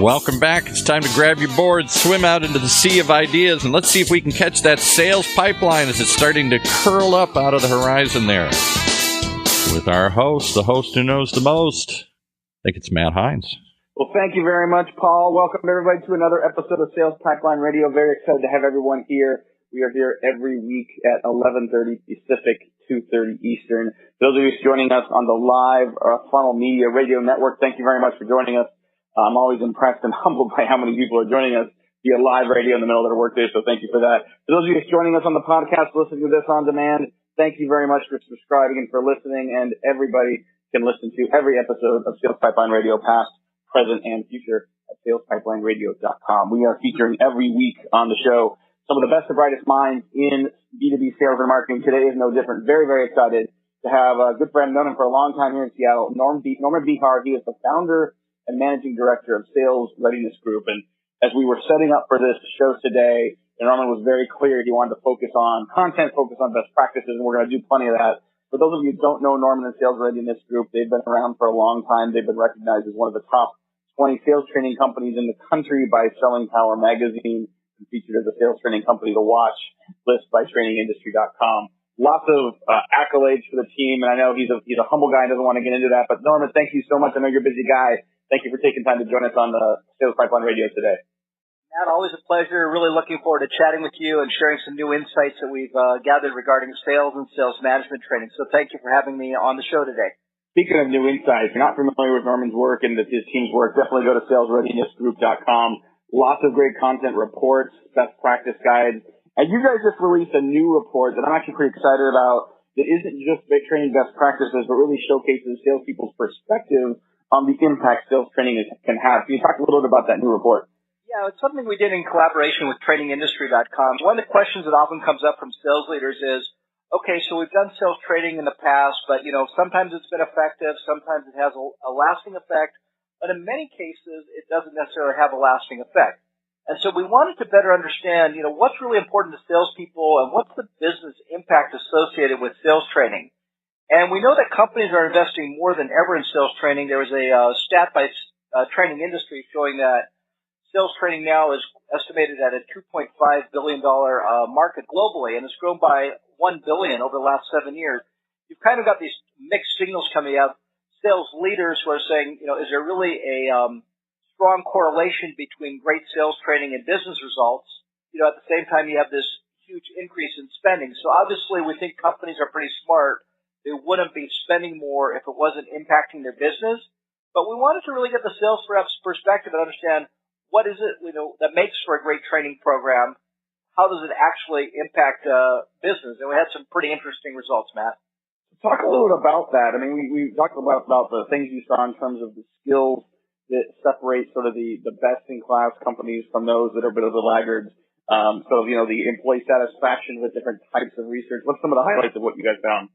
Welcome back. It's time to grab your board, swim out into the sea of ideas, and let's see if we can catch that sales pipeline as it's starting to curl up out of the horizon there. With our host, the host who knows the most. I think it's Matt Heinz. Well, thank you very much, Paul. Welcome, everybody, to another episode of Sales Pipeline Radio. Very excited to have everyone here. We are here every week at 11:30 Pacific, 2:30 Eastern. Those of you joining us on the live Funnel Media Radio Network, thank you very much for joining us. I'm always impressed and humbled by how many people are joining us via live radio in the middle of their workday, so thank you for that. For those of you joining us on the podcast, listening to this on demand, thank you very much for subscribing and for listening, and everybody can listen to every episode of Sales Pipeline Radio, past, present, and future at salespipelineradio.com. We are featuring every week on the show some of the best and brightest minds in B2B sales and marketing. Today is no different. Very, very excited to have a good friend, known him for a long time here in Seattle, Norman Behar. He is the founder and managing director of Sales Readiness Group. And as we were setting up for this show today, Norman was very clear he wanted to focus on content, focus on best practices, and we're going to do plenty of that. For those of you who don't know Norman and Sales Readiness Group, they've been around for a long time. They've been recognized as one of the top 20 sales training companies in the country by Selling Power magazine, and featured as a sales training company to watch list by trainingindustry.com. Lots of accolades for the team, and I know he's a humble guy and doesn't want to get into that. But Norman, thank you so much. I know you're a busy guy. Thank you for taking time to join us on the Sales Pipeline Radio today. Matt, always a pleasure. Really looking forward to chatting with you and sharing some new insights that we've gathered regarding sales and sales management training. So thank you for having me on the show today. Speaking of new insights, if you're not familiar with Norman's work and his team's work, definitely go to salesreadinessgroup.com. Lots of great content, reports, best practice guides. And you guys just released a new report that I'm actually pretty excited about that isn't just training best practices, but really showcases salespeople's perspective on the impact sales training can have. Can you talk a little bit about that new report? Yeah, it's something we did in collaboration with trainingindustry.com. One of the questions that often comes up from sales leaders is, okay, so we've done sales training in the past, but, sometimes it's been effective, sometimes it has a lasting effect, but in many cases, it doesn't necessarily have a lasting effect. And so we wanted to better understand, what's really important to salespeople and what's the business impact associated with sales training. And we know that companies are investing more than ever in sales training. There was a stat by Training Industry showing that sales training now is estimated at a $2.5 billion market globally, and it's grown by $1 billion over the last 7 years. You've kind of got these mixed signals coming out. Sales leaders who are saying, is there really a strong correlation between great sales training and business results? At the same time, you have this huge increase in spending. So obviously, we think companies are pretty smart. They wouldn't be spending more if it wasn't impacting their business. But we wanted to really get the sales rep's perspective and understand what is it that makes for a great training program. How does it actually impact business? And we had some pretty interesting results, Matt. Talk a little bit about that. I mean, we talked about the things you saw in terms of the skills that separate sort of the best-in-class companies from those that are a bit of the laggards. The employee satisfaction with different types of research. What's some of the highlights of what you guys found?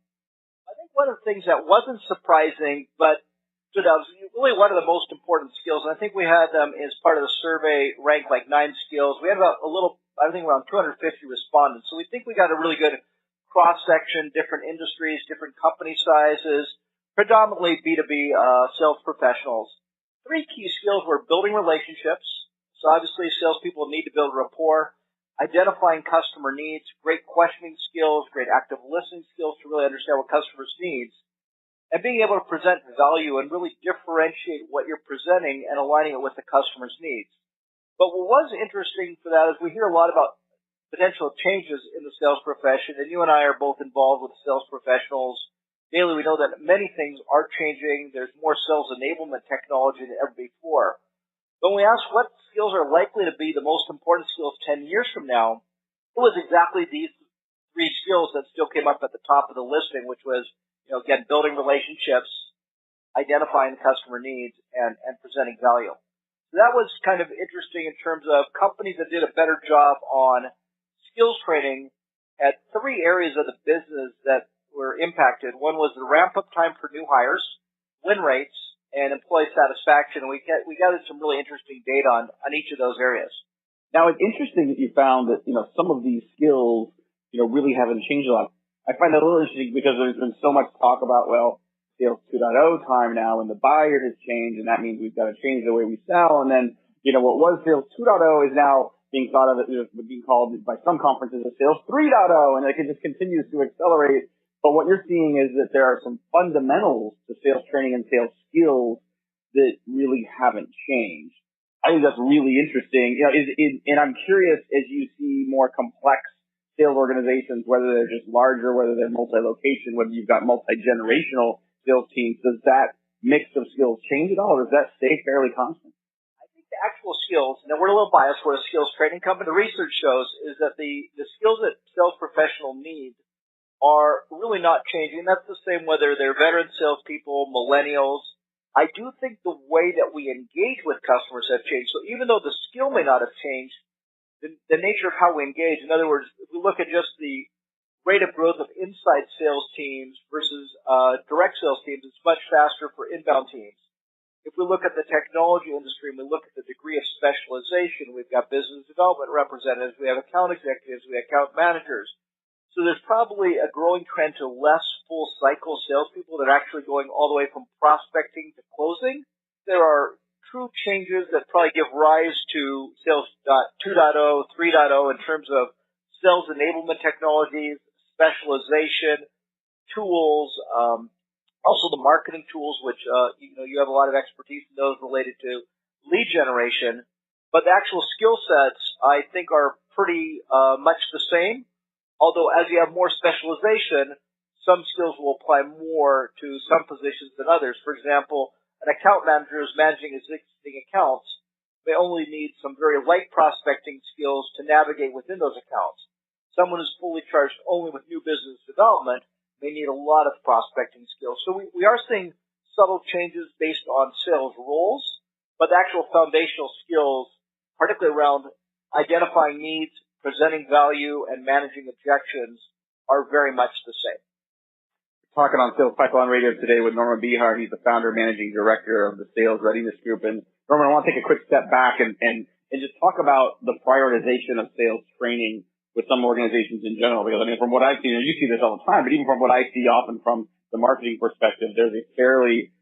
I think one of the things that wasn't surprising, but stood out, was really one of the most important skills. And I think we had, as part of the survey, ranked like 9 skills. We had about around 250 respondents. So we think we got a really good cross-section, different industries, different company sizes, predominantly B2B sales professionals. 3 key skills were building relationships. So obviously, salespeople need to build rapport. Identifying customer needs, great questioning skills, great active listening skills to really understand what customers' needs, and being able to present value and really differentiate what you're presenting and aligning it with the customer's needs. But what was interesting for that is we hear a lot about potential changes in the sales profession, and you and I are both involved with sales professionals. Daily, we know that many things are changing. There's more sales enablement technology than ever before. When we asked what skills are likely to be the most important skills 10 years from now, it was exactly these 3 skills that still came up at the top of the listing, which was, again, building relationships, identifying customer needs, and presenting value. So that was kind of interesting in terms of companies that did a better job on skills training at 3 areas of the business that were impacted. One was the ramp-up time for new hires, win rates, and employee satisfaction. And we gathered some really interesting data on each of those areas. Now, it's interesting that you found that, some of these skills, really haven't changed a lot. I find that a little interesting because there's been so much talk about, Sales 2.0 time now, and the buyer has changed, and that means we've got to change the way we sell. And then what was Sales 2.0 is now being thought of, being called by some conferences as Sales 3.0, and it just continues to accelerate. But what you're seeing is that there are some fundamentals to sales training and sales skills that really haven't changed. I think that's really interesting. And I'm curious, as you see more complex sales organizations, whether they're just larger, whether they're multi-location, whether you've got multi-generational sales teams, does that mix of skills change at all, or does that stay fairly constant? I think the actual skills, now we're a little biased, we're a skills training company. The research shows is that the skills that sales professionals need are really not changing. That's the same whether they're veteran salespeople, millennials. I do think the way that we engage with customers have changed. So even though the skill may not have changed, the nature of how we engage, in other words, if we look at just the rate of growth of inside sales teams versus direct sales teams, it's much faster for inbound teams. If we look at the technology industry and we look at the degree of specialization, we've got business development representatives, we have account executives, we have account managers. So there's probably a growing trend to less full cycle salespeople that are actually going all the way from prospecting to closing. There are true changes that probably give rise to Sales 2.0, 3.0 in terms of sales enablement technologies, specialization, tools, also the marketing tools, which you have a lot of expertise in those related to lead generation. But the actual skill sets, I think, are pretty much the same. Although as you have more specialization, some skills will apply more to some positions than others. For example, an account manager who's managing existing accounts may only need some very light prospecting skills to navigate within those accounts. Someone who's fully charged only with new business development may need a lot of prospecting skills. So we are seeing subtle changes based on sales roles, but the actual foundational skills, particularly around identifying needs, presenting value, and managing objections, are very much the same. Talking on Sales Pipeline Radio today with Norman Behar. He's the founder and managing director of the Sales Readiness Group. And Norman, I want to take a quick step back and just talk about the prioritization of sales training with some organizations in general. Because from what I've seen, and you see this all the time, but even from what I see often from the marketing perspective, there's a fairly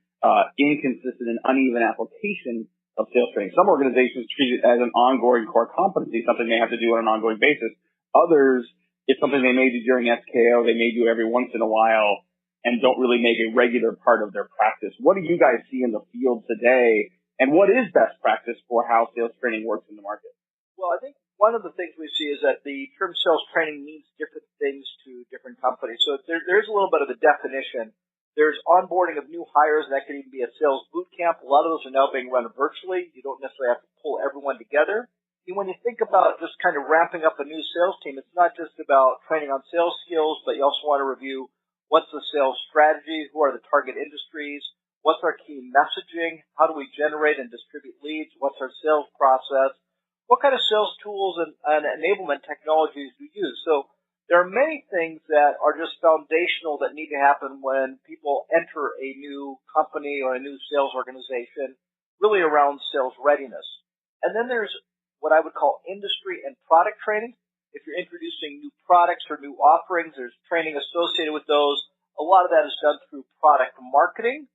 inconsistent and uneven application of sales training. Some organizations treat it as an ongoing core competency, something they have to do on an ongoing basis. Others, it's something they may do during SKO, they may do every once in a while, and don't really make a regular part of their practice. What do you guys see in the field today, and what is best practice for how sales training works in the market? Well, I think one of the things we see is that the term sales training means different things to different companies. So there's a little bit of a definition. There's onboarding of new hires, and that can even be a sales boot camp. A lot of those are now being run virtually. You don't necessarily have to pull everyone together. And when you think about just kind of ramping up a new sales team, it's not just about training on sales skills, but you also want to review what's the sales strategy, who are the target industries, what's our key messaging, how do we generate and distribute leads, what's our sales process, what kind of sales tools and enablement technologies do we use. So there are many things that are just foundational that need to happen when people enter a new company or a new sales organization, really around sales readiness. And then there's what I would call industry and product training. If you're introducing new products or new offerings, there's training associated with those. A lot of that is done through product marketing.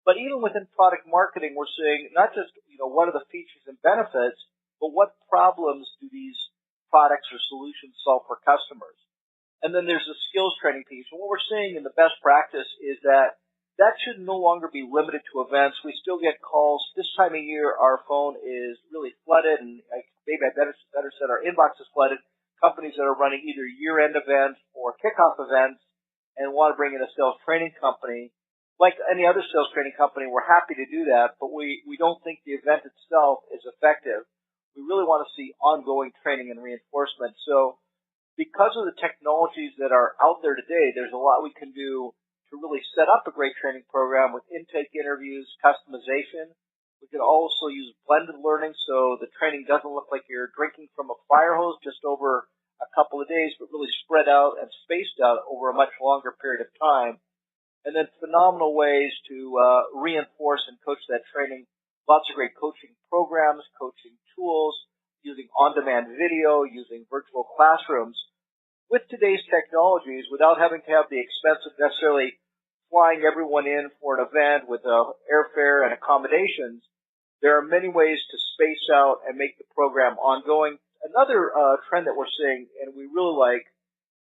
But even within product marketing, we're seeing not just, what are the features and benefits, but what problems do these products or solutions solve for customers? And then there's the skills training piece. And what we're seeing in the best practice is that should no longer be limited to events. We still get calls. This time of year, our phone is really flooded, and maybe I better said our inbox is flooded. Companies that are running either year-end events or kickoff events and want to bring in a sales training company. Like any other sales training company, we're happy to do that, but we don't think the event itself is effective. We really want to see ongoing training and reinforcement. So because of the technologies that are out there today, there's a lot we can do to really set up a great training program with intake interviews, customization. We can also use blended learning so the training doesn't look like you're drinking from a fire hose just over a couple of days, but really spread out and spaced out over a much longer period of time. And then phenomenal ways to reinforce and coach that training. Lots of great coaching programs, coaching tools, using on-demand video, using virtual classrooms. With today's technologies, without having to have the expense of necessarily flying everyone in for an event with airfare and accommodations, there are many ways to space out and make the program ongoing. Another trend that we're seeing, and we really like,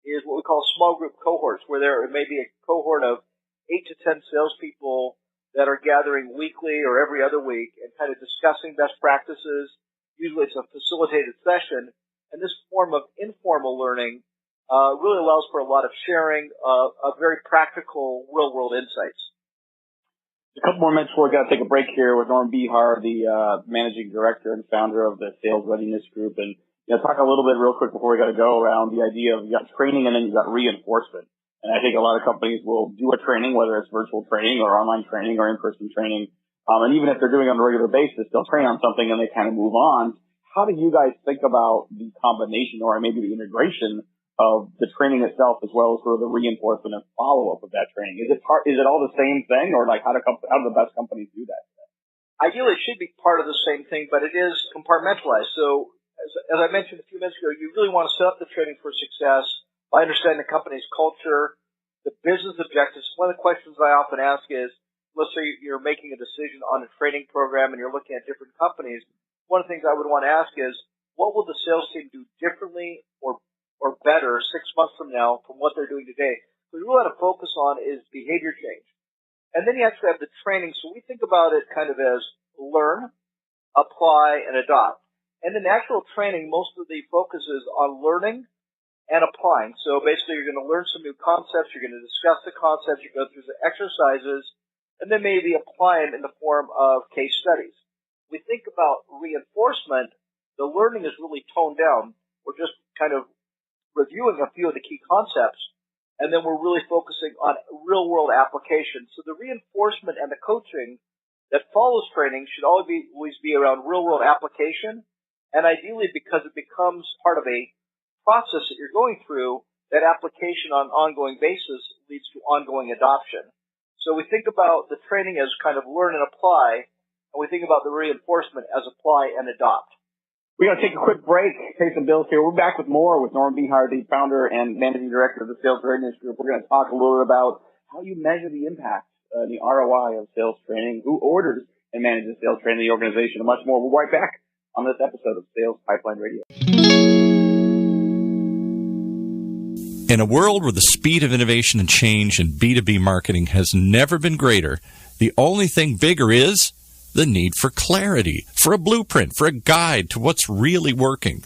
is what we call small group cohorts, where there may be a cohort of 8 to 10 salespeople that are gathering weekly or every other week and kind of discussing best practices. Usually it's a facilitated session, and this form of informal learning really allows for a lot of sharing of very practical real-world insights. A couple more minutes before we got to take a break here with Norman Behar, the managing director and founder of the Sales Readiness Group, and talk a little bit real quick before we got to go around the idea of you got training and then you got reinforcement. And I think a lot of companies will do a training, whether it's virtual training or online training or in-person training. And even if they're doing it on a regular basis, they'll train on something and they kind of move on. How do you guys think about the combination or maybe the integration of the training itself as well as sort of the reinforcement and follow-up of that training? Is it all the same thing, or like how do the best companies do that? Ideally, it should be part of the same thing, but it is compartmentalized. So as I mentioned a few minutes ago, you really want to set up the training for success by understanding the company's culture, the business objectives. One of the questions I often ask is, let's say you're making a decision on a training program and you're looking at different companies. One of the things I would want to ask is, what will the sales team do differently or better 6 months from now from what they're doing today? What we really want to focus on is behavior change. And then you actually have the training. So we think about it kind of as learn, apply, and adopt. And in actual training, most of the focus is on learning and applying. So basically, you're going to learn some new concepts, you're going to discuss the concepts, you go through the exercises, and then maybe apply them in the form of case studies. We think about reinforcement, the learning is really toned down. We're just kind of reviewing a few of the key concepts, and then we're really focusing on real-world application. So the reinforcement and the coaching that follows training should always be around real-world application, and ideally, because it becomes part of a process that you're going through, that application on an ongoing basis leads to ongoing adoption. So we think about the training as kind of learn and apply, and we think about the reinforcement as apply and adopt. We're going to take a quick break, pay some bills here. We're back with more with Norman Behar, the founder and managing director of the Sales Readiness Group. We're going to talk a little bit about how you measure the impact, the ROI of sales training, who orders and manages sales training in the organization, and much more. We'll be right back on this episode of Sales Pipeline Radio. In a world where the speed of innovation and change in B2B marketing has never been greater, the only thing bigger is the need for clarity, for a blueprint, for a guide to what's really working.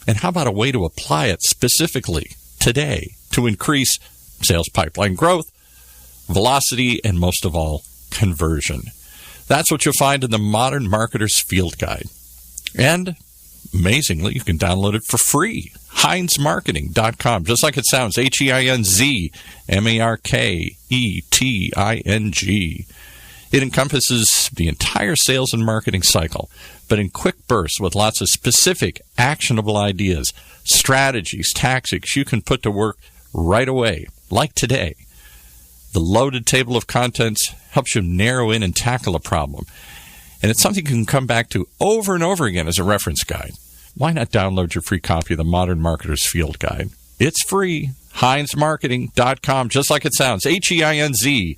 And how about a way to apply it specifically today to increase sales pipeline growth, velocity, and most of all, conversion? That's what you'll find in the Modern Marketer's Field Guide. And amazingly, you can download it for free. HeinzMarketing.com, just like it sounds, HeinzMarketing. It encompasses the entire sales and marketing cycle, but in quick bursts with lots of specific, actionable ideas, strategies, tactics you can put to work right away, like today. The loaded table of contents helps you narrow in and tackle a problem. And it's something you can come back to over and over again as a reference guide. Why not download your free copy of the Modern Marketer's Field Guide? It's free. HeinzMarketing.com, just like it sounds. HEINZ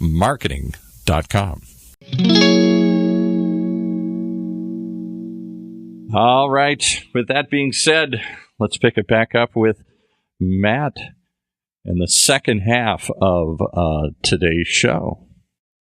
Marketing.com. All right. With that being said, let's pick it back up with Matt in the second half of today's show.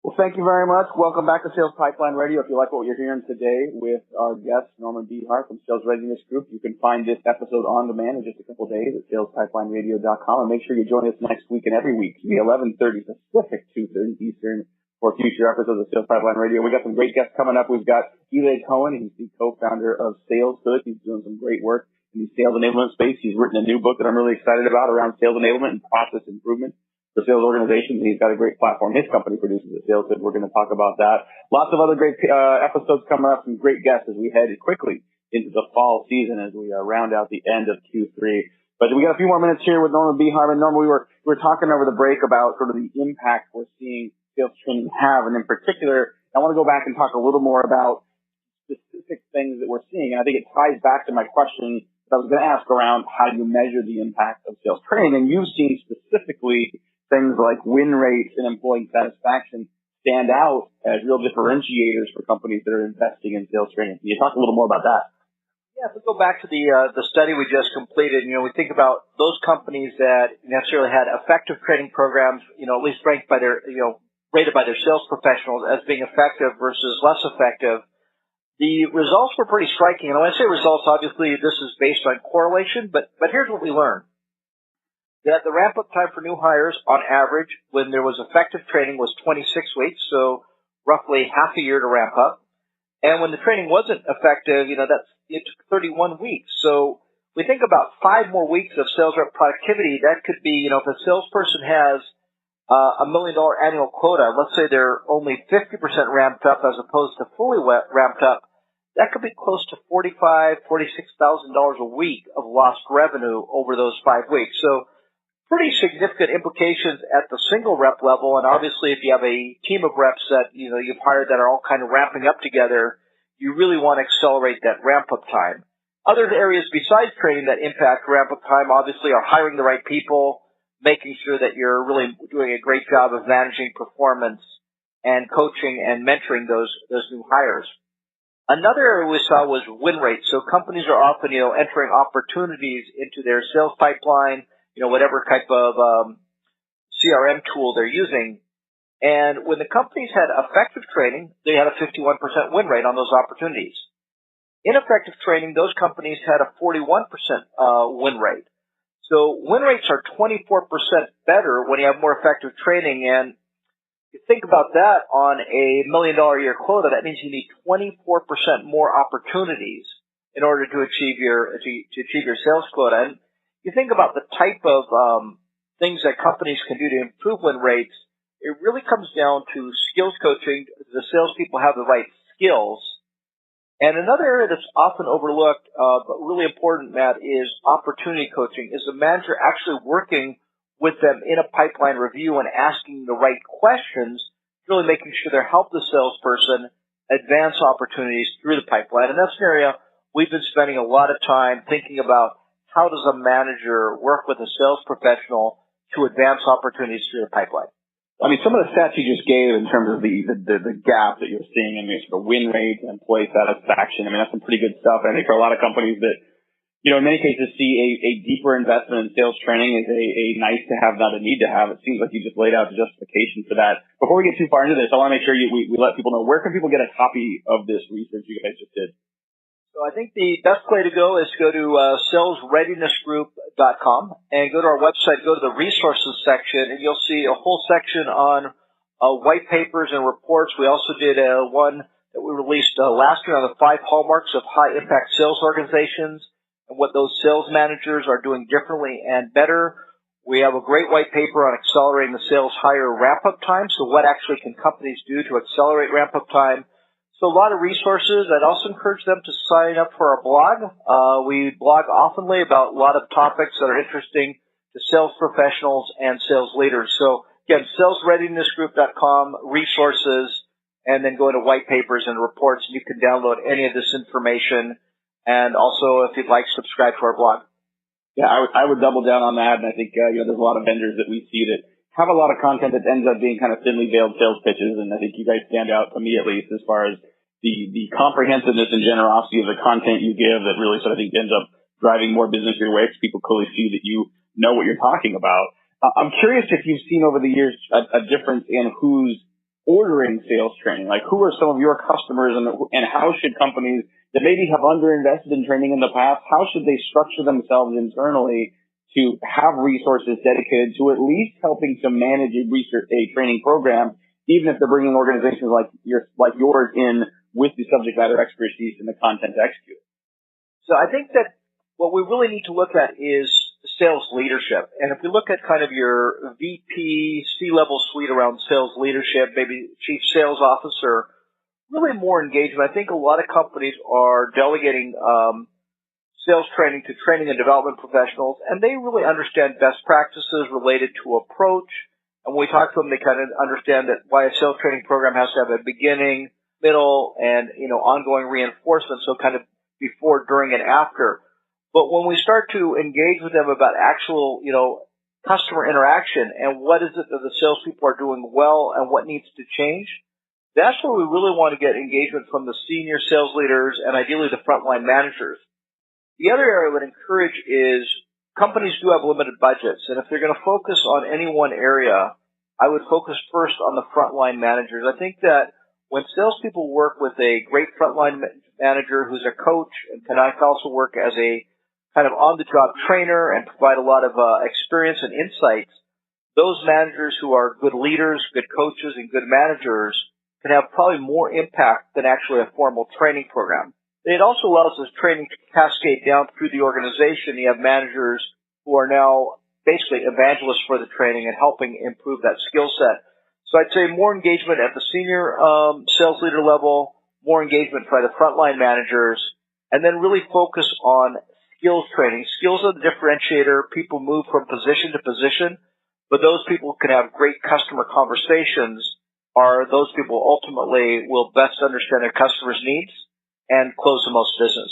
Well, thank you very much. Welcome back to Sales Pipeline Radio. If you like what you're hearing today with our guest, Norman Behar from Sales Readiness Group, you can find this episode on demand in just a couple of days at salespipelineradio.com. And make sure you join us next week and every week. It'll be 11:30 Pacific, 2:30 Eastern for future episodes of Sales Pipeline Radio. We got some great guests coming up. We've got Eli Cohen. He's the co-founder of Sales Good. He's doing some great work in the sales enablement space. He's written a new book that I'm really excited about around sales enablement and process improvement for sales organizations. He's got a great platform his company produces at Sales Good. We're going to talk about that. Lots of other great episodes coming up, some great guests as we head quickly into the fall season as we round out the end of Q3. But we got a few more minutes here with Norman Behar. And Norman, we were talking over the break about sort of the impact we're seeing sales training have. And in particular, I want to go back and talk a little more about specific things that we're seeing. And I think it ties back to my question that I was going to ask around how do you measure the impact of sales training. And you've seen specifically things like win rates and employee satisfaction stand out as real differentiators for companies that are investing in sales training. Can you talk a little more about that? Yeah, if we go back to the study we just completed, we think about those companies that necessarily had effective training programs, at least ranked by their, rated by their sales professionals as being effective versus less effective. The results were pretty striking. And when I say results, obviously this is based on correlation, but here's what we learned. That the ramp-up time for new hires, on average, when there was effective training, was 26 weeks, so roughly half a year to ramp up. And when the training wasn't effective, it took 31 weeks. So we think about 5 more weeks of sales rep productivity. That could be, if a salesperson has a $1 million annual quota, let's say they're only 50% ramped up as opposed to fully ramped up, that could be close to $45,000, $46,000 a week of lost revenue over those 5 weeks. So pretty significant implications at the single rep level, and obviously if you have a team of reps that you've hired that are all kind of ramping up together, you really want to accelerate that ramp-up time. Other areas besides training that impact ramp-up time obviously are hiring the right people, making sure that you're really doing a great job of managing performance and coaching and mentoring those new hires. Another area we saw was win rates. So companies are often entering opportunities into their sales pipeline, whatever type of CRM tool they're using. And when the companies had effective training, they had a 51% win rate on those opportunities. Ineffective training, those companies had a 41% win rate. So win rates are 24% better when you have more effective training. And you think about that on a $1 million a year quota, that means you need 24% more opportunities in order to achieve your sales quota. And you think about the type of things that companies can do to improve win rates, it really comes down to skills coaching. The salespeople have the right skills. And another area that's often overlooked, but really important, Matt, is opportunity coaching. Is the manager actually working with them in a pipeline review and asking the right questions, really making sure they help the salesperson advance opportunities through the pipeline. And that's an area we've been spending a lot of time thinking about. How does a manager work with a sales professional to advance opportunities through the pipeline? I mean, some of the stats you just gave in terms of the gap that you're seeing in the win rate and employee satisfaction, I mean, that's some pretty good stuff. And I think for a lot of companies that, in many cases see a deeper investment in sales training is a nice to have, not a need to have. It seems like you just laid out the justification for that. Before we get too far into this, I want to make sure we let people know, where can people get a copy of this research you guys just did? So I think the best way to go is go to salesreadinessgroup.com and go to our website, go to the resources section, and you'll see a whole section on white papers and reports. We also did one that we released last year on the 5 hallmarks of high-impact sales organizations and what those sales managers are doing differently and better. We have a great white paper on accelerating the sales hire ramp-up time. So what actually can companies do to accelerate ramp-up time? So a lot of resources. I'd also encourage them to sign up for our blog. We blog oftenly about a lot of topics that are interesting to sales professionals and sales leaders. So again, salesreadinessgroup.com, resources, and then go into white papers and reports, and you can download any of this information. And also, if you'd like, subscribe to our blog. Yeah, I would double down on that. And I think, there's a lot of vendors that we see that have a lot of content that ends up being kind of thinly veiled sales pitches, and I think you guys stand out, to me at least, as far as the comprehensiveness and generosity of the content you give that really sort of, I think, ends up driving more business your way because people clearly see that you know what you're talking about. I'm curious if you've seen over the years a difference in who's ordering sales training. Like, who are some of your customers, and how should companies that maybe have underinvested in training in the past, how should they structure themselves internally to have resources dedicated to at least helping to manage a training program, even if they're bringing organizations like yours in with the subject matter expertise and the content to execute? So I think that what we really need to look at is sales leadership. And if we look at kind of your VP, C-level suite around sales leadership, maybe chief sales officer, really more engagement. I think a lot of companies are delegating sales training to training and development professionals, and they really understand best practices related to approach. And when we talk to them, they kind of understand that why a sales training program has to have a beginning, middle, and ongoing reinforcement, so kind of before, during, and after. But when we start to engage with them about actual, customer interaction and what is it that the salespeople are doing well and what needs to change, that's where we really want to get engagement from the senior sales leaders and ideally the frontline managers. The other area I would encourage is companies do have limited budgets, and if they're going to focus on any one area, I would focus first on the frontline managers. I think that when salespeople work with a great frontline manager who's a coach and can also work as a kind of on-the-job trainer and provide a lot of experience and insights, those managers who are good leaders, good coaches, and good managers can have probably more impact than actually a formal training program. It also allows this training to cascade down through the organization. You have managers who are now basically evangelists for the training and helping improve that skill set. So I'd say more engagement at the senior sales leader level, more engagement by the frontline managers, and then really focus on skills training. Skills are the differentiator. People move from position to position, but those people can have great customer conversations are those people ultimately will best understand their customers' needs and close the most business.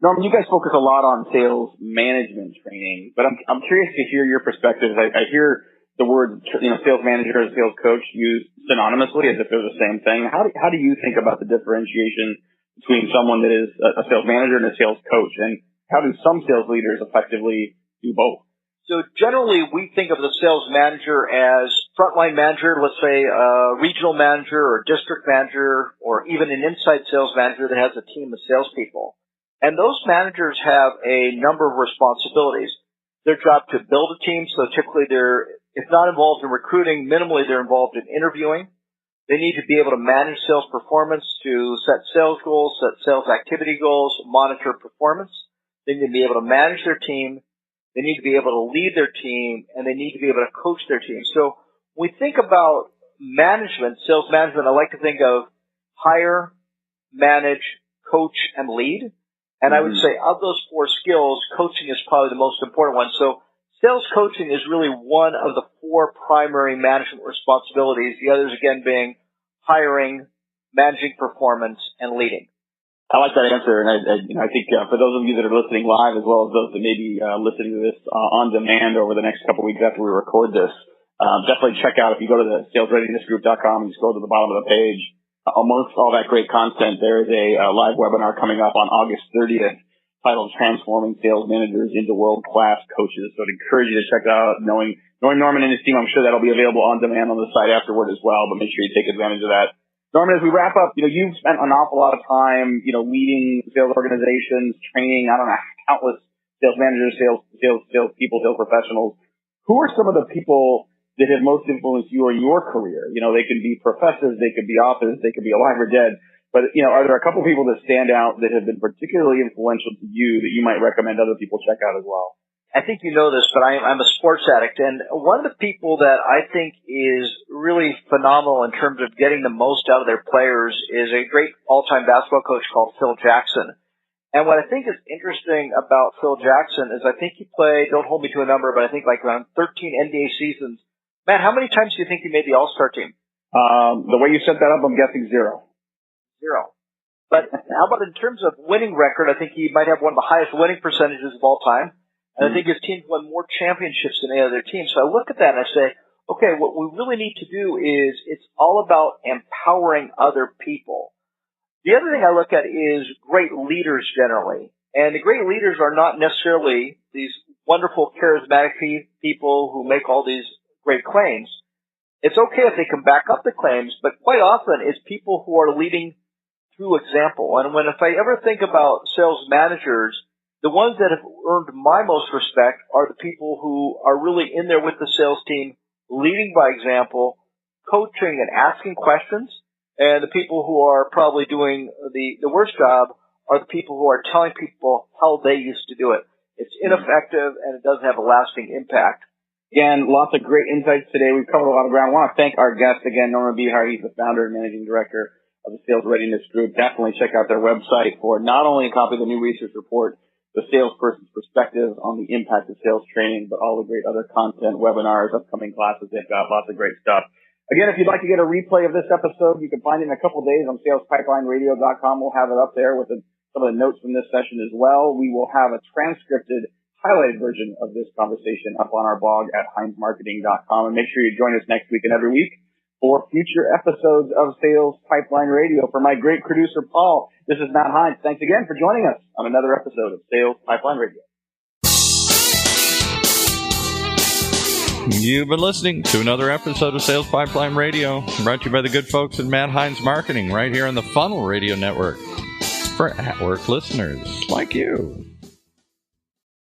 Norman, you guys focus a lot on sales management training, but I'm curious to hear your perspective. I hear the word, sales manager and sales coach used synonymously as if they're the same thing. How do you think about the differentiation between someone that is a sales manager and a sales coach, and how do some sales leaders effectively do both? So generally, we think of the sales manager as frontline manager, let's say a regional manager or district manager, or even an inside sales manager that has a team of salespeople. And those managers have a number of responsibilities. Their job to build a team, so typically they're, if not involved in recruiting, minimally they're involved in interviewing. They need to be able to manage sales performance, to set sales goals, set sales activity goals, monitor performance. They need to be able to manage their team. They need to be able to lead their team, and they need to be able to coach their team. So when we think about management, sales management, I like to think of hire, manage, coach, and lead. And I would say of those four skills, coaching is probably the most important one. So sales coaching is really one of the four primary management responsibilities. The others, again, being hiring, managing performance, and leading. I like that answer, and I think for those of you that are listening live, as well as those that may be listening to this on demand over the next couple of weeks after we record this, definitely check out, if you go to the salesreadinessgroup.com and scroll to the bottom of the page, amongst all that great content, there is a live webinar coming up on August 30th titled Transforming Sales Managers into World-Class Coaches. So I'd encourage you to check that out. Knowing Norman and his team, I'm sure that'll be available on demand on the site afterward as well, but make sure you take advantage of that. Norman, as we wrap up, you've spent an awful lot of time, leading sales organizations, training, countless sales managers, sales people, sales professionals. Who are some of the people that have most influenced you or your career? They can be professors, they could be authors, they could be alive or dead. But, are there a couple of people that stand out that have been particularly influential to you that you might recommend other people check out as well? I think you know this, but I'm a sports addict, and one of the people that I think is really phenomenal in terms of getting the most out of their players is a great all-time basketball coach called Phil Jackson. And what I think is interesting about Phil Jackson is I think he played, don't hold me to a number, but I think like around 13 NBA seasons. Man, how many times do you think he made the All-Star team? The way you set that up, I'm guessing zero. But how about in terms of winning record? I think he might have one of the highest winning percentages of all time. And I think his team's won more championships than any other team. So I look at that and I say, okay, what we really need to do is it's all about empowering other people. The other thing I look at is great leaders generally. And the great leaders are not necessarily these wonderful, charismatic people who make all these great claims. It's okay if they can back up the claims, but quite often it's people who are leading through example. And if I ever think about sales managers, the ones that have earned my most respect are the people who are really in there with the sales team, leading by example, coaching and asking questions. And the people who are probably doing the worst job are the people who are telling people how they used to do it. It's ineffective and it doesn't have a lasting impact. Again, lots of great insights today. We've covered a lot of ground. I want to thank our guest again, Norman Behar. He's the founder and managing director of the Sales Readiness Group. Definitely check out their website for not only a copy of the new research report, the salesperson's perspective on the impact of sales training, but all the great other content, webinars, upcoming classes. They've got lots of great stuff. Again, if you'd like to get a replay of this episode, you can find it in a couple of days on salespipelineRadio.com. We'll have it up there with some of the notes from this session as well. We will have a transcripted highlighted version of this conversation up on our blog at heinzmarketing.com. And make sure you join us next week and every week for future episodes of Sales Pipeline Radio. For my great producer, Paul, this is Matt Heinz. Thanks again for joining us on another episode of Sales Pipeline Radio. You've been listening to another episode of Sales Pipeline Radio, brought to you by the good folks at Matt Heinz Marketing, right here on the Funnel Radio Network, for at-work listeners like you.